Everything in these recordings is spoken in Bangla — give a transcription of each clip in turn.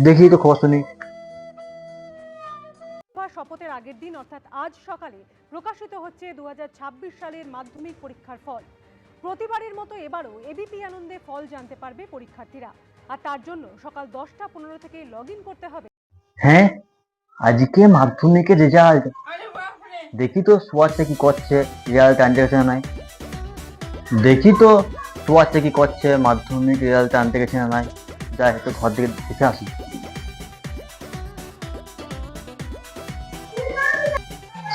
দেখি তো খবর শুনি। শপথের আগের দিন অর্থাৎ আজ সকালে প্রকাশিত হচ্ছে 2026 সালের মাধ্যমিক পরীক্ষার ফল। প্রতিবারের মতো এবারও এবিপি আনন্দে ফল জানতে পারবে পরীক্ষার্থীরা, আর তার জন্য সকাল 10টা 15 থেকে লগ ইন করতে হবে। হ্যাঁ, আজকে মাধ্যমিকের রেজাল্ট। দেখি তো সুয়ারটা কি করছে, রেজাল্ট আনতে গেছে না নাই। দেখি তো সুয়ারটা কি করছে, মাধ্যমিক রেজাল্ট আনতে গেছে না নাই। যাই একটু ঘর থেকে দেখে আসি।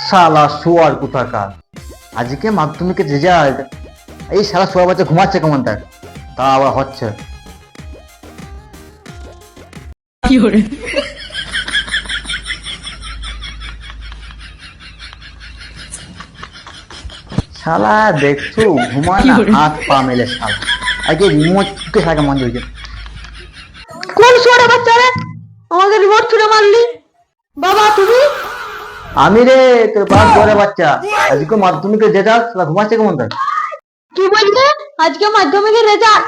শালা শুয়ার কোথাকার, আজকে মাধ্যমিকের রেজাল্ট। এই শালা শুয়ার বাচ্চা ঘুমাচ্ছে কেমন তার, তা আবার হচ্ছে। শালা দেখছো ঘুমায় না, হাত পা মেলে শালা। আজকে রিমোট কে শাকে মন হয়েছে। কোন শুয়ারে বাচ্চা রে, আমাকে রিমোট ছুড়ে মারলি? বাবা তুমি? আমি রে, তোর বাপ শুয়ারে বাচ্চা। আজকে মাধ্যমিকের রেজাল্ট, শালা ঘুমাচ্ছে কেমন তার। কি বললে? আজকে মাধ্যমিকের রেজাল্ট?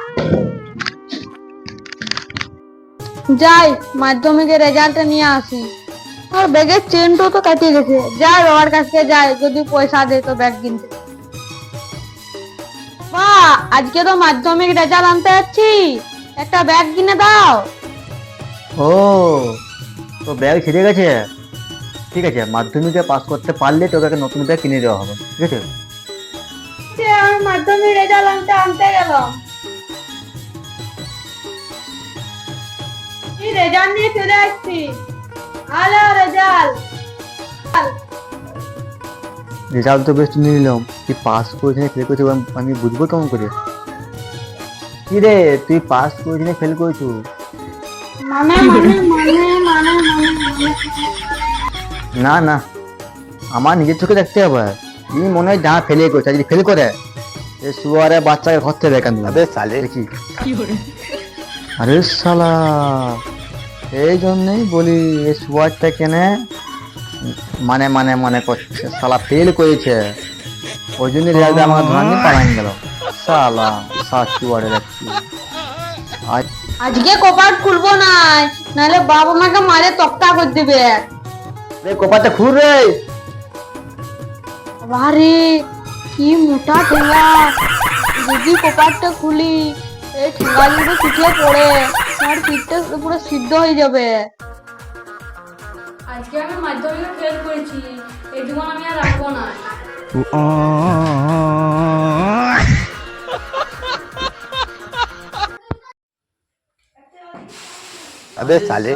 যাই মাধ্যমিকের রেজাল্টটা নিয়ে আসি। আর ব্যাগের চেনটা তো কাটিয়ে গেছে, যাই বাবার কাছে যাই, যদি পয়সা দে তো ব্যাগ কিনতে। বা আজকে তো মাধ্যমিক রেজাল্ট আনতে যাচ্ছি, একটা ব্যাগ কিনে দাও। ও, তো ব্যাগ ছিঁড়ে গেছে। ঠিক আছে, মাধ্যমিকে পাস করতে পারলে তোকে একটা নতুন ব্যাগ কিনে দেওয়া হবে, ঠিক আছে। আমি মাধ্যমিক রেজাল্ট আনতে গেলাম, রেজাল্ট নিয়ে চলে আসছি। Hello result. রেজাল্ট তো বেশ নিয়ে নিলাম, তুই পাস করেছিস ফেল করেছিস আমি বুঝবো কেমন করে। কি রে, তুই পাস করেছিস ফেল করেছিস? মানে মানে মানে মানে মানে না না, আমার নিজের চোখে দেখতে হবে। এই মনে হয় যা ফেলে করেছে, যদি ফেল করে এই শুয়ারে বাচ্চাকে ঘর থেকে বেকান দেবে সালে দেখি। আরে শালা, এই জন্যই বলি এই শুয়ারটা কেনে মানে মানে মনে করছে শালা ফেল করেছে, ওই জন্য রেজাল্ট আমার ধরা নিয়ে পালাইন গেল। শালা শুয়ারে দেখছি। আজকে কপাট খুলবো না, নাহলে বাবা মাকে মারে তক্তা করে দিবে। কপারটা খুল রে। আরে কি মোটা ঠেঙ্গা, যদি কপাটটা খুলি এই ঠেঙ্গা যদি পিঠে পড়ে আমার পিঠটা পুরো সিদ্ধ হয়ে যাবে। আজকে আমি মাধ্যমিকে ফেল করেছি, এই জীবন আমি আর রাখবো না। अबे साले।